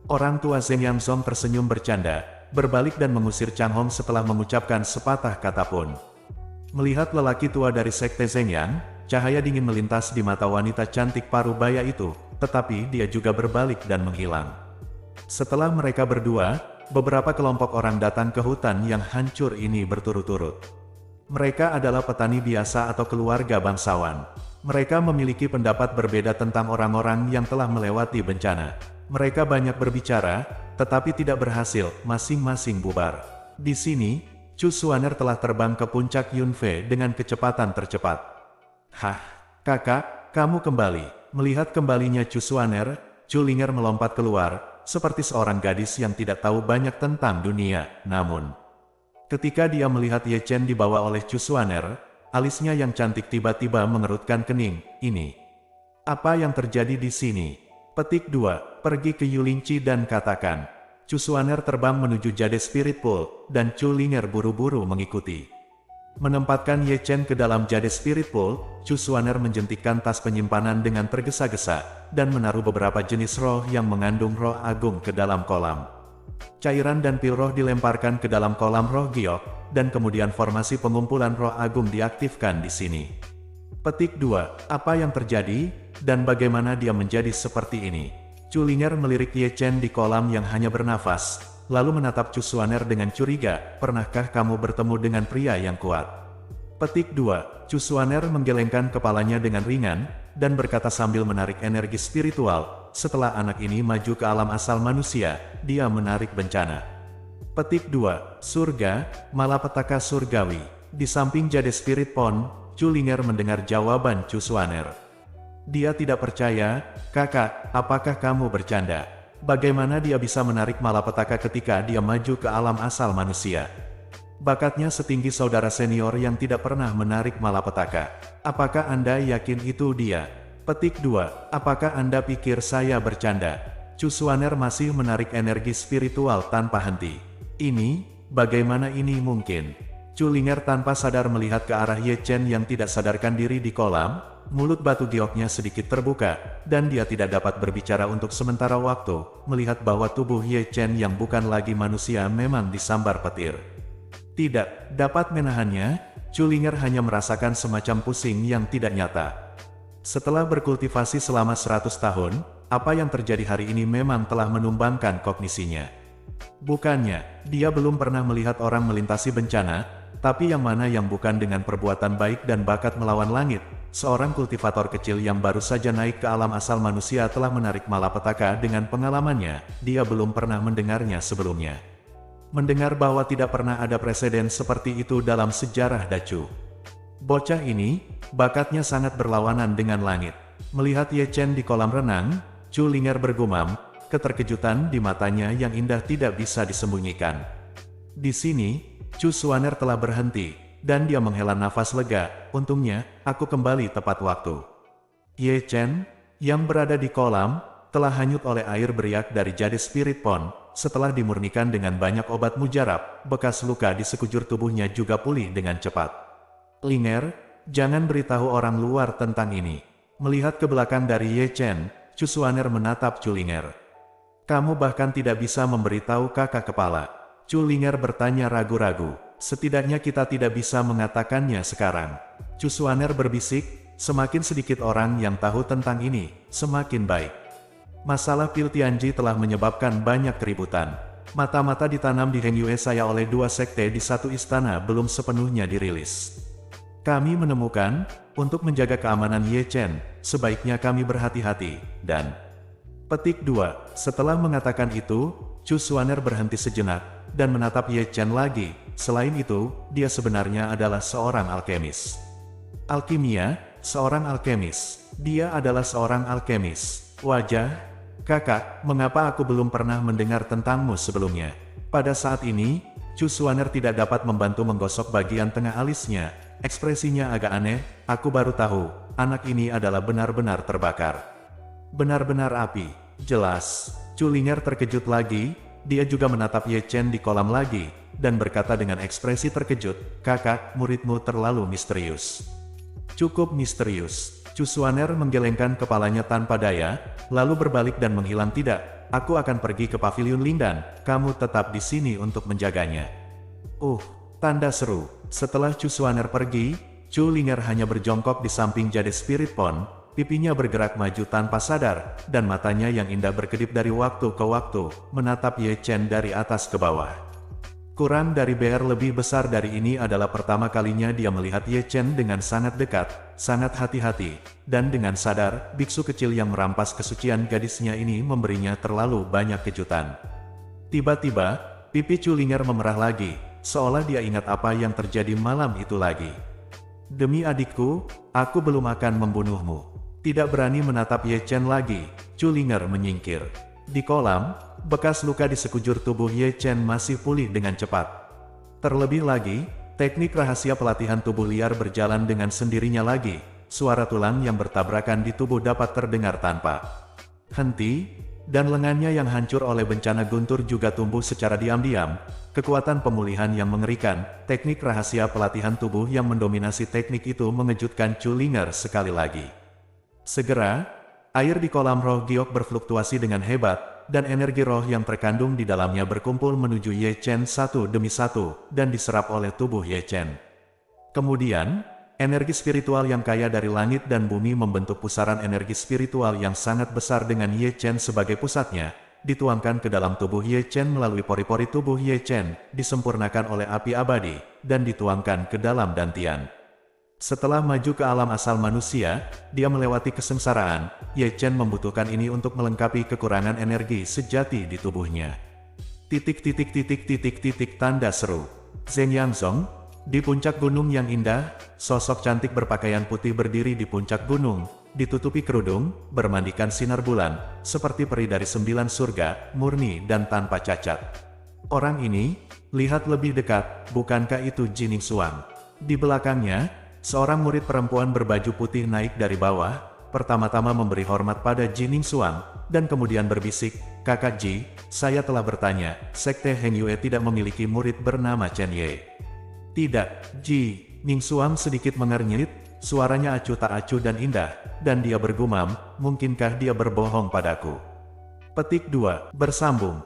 Orang tua Zheng Yangzong tersenyum bercanda, berbalik dan mengusir Chang Hong setelah mengucapkan sepatah kata pun. Melihat lelaki tua dari Sekte Zhengyang, cahaya dingin melintas di mata wanita cantik parubaya itu, tetapi dia juga berbalik dan menghilang. Setelah mereka berdua, beberapa kelompok orang datang ke hutan yang hancur ini berturut-turut. Mereka adalah petani biasa atau keluarga bangsawan. Mereka memiliki pendapat berbeda tentang orang-orang yang telah melewati bencana. Mereka banyak berbicara, tetapi tidak berhasil, masing-masing bubar. Di sini, Chu Xuaner telah terbang ke puncak Yunfei dengan kecepatan tercepat. "Hah, kakak, kamu kembali." Melihat kembalinya Chu Xuaner, Chu Linger melompat keluar, seperti seorang gadis yang tidak tahu banyak tentang dunia. Namun, ketika dia melihat Ye Chen dibawa oleh Chu Xuaner, alisnya yang cantik tiba-tiba mengerutkan kening. "Ini, apa yang terjadi di sini?" Petik 2, pergi ke Yulinci dan katakan. Chu Xuaner terbang menuju Jade Spirit Pool, dan Chu Linger buru-buru mengikuti. Menempatkan Ye Chen ke dalam Jade Spirit Pool, Chu Xuaner menjentikkan tas penyimpanan dengan tergesa-gesa, dan menaruh beberapa jenis roh yang mengandung roh agung ke dalam kolam. Cairan dan pil roh dilemparkan ke dalam kolam roh giok, dan kemudian formasi pengumpulan roh agung diaktifkan di sini. Petik 2, apa yang terjadi? Dan bagaimana dia menjadi seperti ini? Chu Linger melirik Ye Chen di kolam yang hanya bernafas, lalu menatap Chu Xuaner dengan curiga. "Pernahkah kamu bertemu dengan pria yang kuat?" Petik 2. Cusuaner menggelengkan kepalanya dengan ringan, dan berkata sambil menarik energi spiritual, setelah anak ini maju ke alam asal manusia, dia menarik bencana. Petik 2. Surga, malapetaka surgawi. Di samping jade spirit pond, Culinger mendengar jawaban Cusuaner. Dia tidak percaya, kakak, apakah kamu bercanda? Bagaimana dia bisa menarik malapetaka ketika dia maju ke alam asal manusia? Bakatnya setinggi saudara senior yang tidak pernah menarik malapetaka. Apakah Anda yakin itu dia? Petik 2. Apakah Anda pikir saya bercanda? Cusuaner masih menarik energi spiritual tanpa henti. Ini, bagaimana ini mungkin? Culinger tanpa sadar melihat ke arah Ye Chen yang tidak sadarkan diri di kolam, mulut batu gioknya sedikit terbuka, dan dia tidak dapat berbicara untuk sementara waktu, melihat bahwa tubuh Ye Chen yang bukan lagi manusia memang disambar petir. Tidak dapat menahannya, Culinger hanya merasakan semacam pusing yang tidak nyata. Setelah berkultivasi selama 100 tahun, apa yang terjadi hari ini memang telah menumbangkan kognisinya. Bukannya, dia belum pernah melihat orang melintasi bencana, tapi yang mana yang bukan dengan perbuatan baik dan bakat melawan langit. Seorang kultivator kecil yang baru saja naik ke alam asal manusia telah menarik malapetaka dengan pengalamannya, dia belum pernah mendengarnya sebelumnya. Mendengar bahwa tidak pernah ada preseden seperti itu dalam sejarah Dacu. Bocah ini, bakatnya sangat berlawanan dengan langit. Melihat Ye Chen di kolam renang, Culinger bergumam, keterkejutan di matanya yang indah tidak bisa disembunyikan. Di sini, Cusuaner telah berhenti, dan dia menghela nafas lega. Untungnya, aku kembali tepat waktu. Ye Chen, yang berada di kolam, telah hanyut oleh air beriak dari jade spirit pond. Setelah dimurnikan dengan banyak obat mujarab, bekas luka di sekujur tubuhnya juga pulih dengan cepat. Linger, jangan beritahu orang luar tentang ini. Melihat ke belakang dari Ye Chen, Cusuaner menatap Culinger. Kamu bahkan tidak bisa memberitahu kakak kepala. Culinger bertanya ragu-ragu. Setidaknya kita tidak bisa mengatakannya sekarang. Cusuaner berbisik, semakin sedikit orang yang tahu tentang ini, semakin baik. Masalah pil Tianji telah menyebabkan banyak keributan. Mata-mata ditanam di Hengyue saya oleh dua sekte di satu istana belum sepenuhnya dirilis. Kami menemukan, untuk menjaga keamanan Ye Chen, sebaiknya kami berhati-hati, dan... Petik 2. Setelah mengatakan itu, Cusuaner berhenti sejenak, dan menatap Ye Chen lagi. Selain itu, dia sebenarnya adalah seorang alkemis. Alkimia, seorang alkemis. Dia adalah seorang alkemis. Wajah... Kakak, mengapa aku belum pernah mendengar tentangmu sebelumnya? Pada saat ini, Cusuaner tidak dapat membantu menggosok bagian tengah alisnya. Ekspresinya agak aneh. Aku baru tahu, anak ini adalah benar-benar terbakar. Benar-benar api. Jelas. Culinger terkejut lagi. Dia juga menatap Ye Chen di kolam lagi, dan berkata dengan ekspresi terkejut, kakak, muridmu terlalu misterius. Cukup misterius. Cusuaner menggelengkan kepalanya tanpa daya, lalu berbalik dan menghilang. Tidak, aku akan pergi ke pavilion Lindan, kamu tetap di sini untuk menjaganya. Tanda seru. Setelah Cusuaner pergi, Culinger hanya berjongkok di samping jade spirit pond, pipinya bergerak maju tanpa sadar, dan matanya yang indah berkedip dari waktu ke waktu, menatap Ye Chen dari atas ke bawah. Kurang dari BR lebih besar dari ini adalah pertama kalinya dia melihat Ye Chen dengan sangat dekat, sangat hati-hati, dan dengan sadar, biksu kecil yang merampas kesucian gadisnya ini memberinya terlalu banyak kejutan. Tiba-tiba, pipi Culinger memerah lagi, seolah dia ingat apa yang terjadi malam itu lagi. Demi adikku, aku belum akan membunuhmu. Tidak berani menatap Ye Chen lagi, Culinger menyingkir. Di kolam, bekas luka di sekujur tubuh Ye Chen masih pulih dengan cepat. Terlebih lagi, teknik rahasia pelatihan tubuh liar berjalan dengan sendirinya lagi. Suara tulang yang bertabrakan di tubuh dapat terdengar tanpa henti, dan lengannya yang hancur oleh bencana guntur juga tumbuh secara diam-diam. Kekuatan pemulihan yang mengerikan, teknik rahasia pelatihan tubuh yang mendominasi teknik itu mengejutkan Culinger sekali lagi. Segera, air di kolam roh giok berfluktuasi dengan hebat, dan energi roh yang terkandung di dalamnya berkumpul menuju Ye Chen satu demi satu, dan diserap oleh tubuh Ye Chen. Kemudian, energi spiritual yang kaya dari langit dan bumi membentuk pusaran energi spiritual yang sangat besar dengan Ye Chen sebagai pusatnya, dituangkan ke dalam tubuh Ye Chen melalui pori-pori tubuh Ye Chen, disempurnakan oleh api abadi, dan dituangkan ke dalam dantian. Setelah maju ke alam asal manusia, dia melewati kesengsaraan. Ye Chen membutuhkan ini untuk melengkapi kekurangan energi sejati di tubuhnya. Tanda seru. Zheng Yangzong, di puncak gunung yang indah, sosok cantik berpakaian putih berdiri di puncak gunung, ditutupi kerudung, bermandikan sinar bulan, seperti peri dari 9 surga, murni dan tanpa cacat. Orang ini, lihat lebih dekat, bukankah itu Jining Xuang? Di belakangnya, seorang murid perempuan berbaju putih naik dari bawah, pertama-tama memberi hormat pada Jining Xuang, dan kemudian berbisik, "Kakak Ji, saya telah bertanya, Sekte Heng Yue tidak memiliki murid bernama Chen Ye." "Tidak, Ji." Ning Xuang sedikit mengernyit, suaranya acuh tak acuh dan indah, dan dia bergumam, "Mungkinkah dia berbohong padaku?" Petik 2. Bersambung.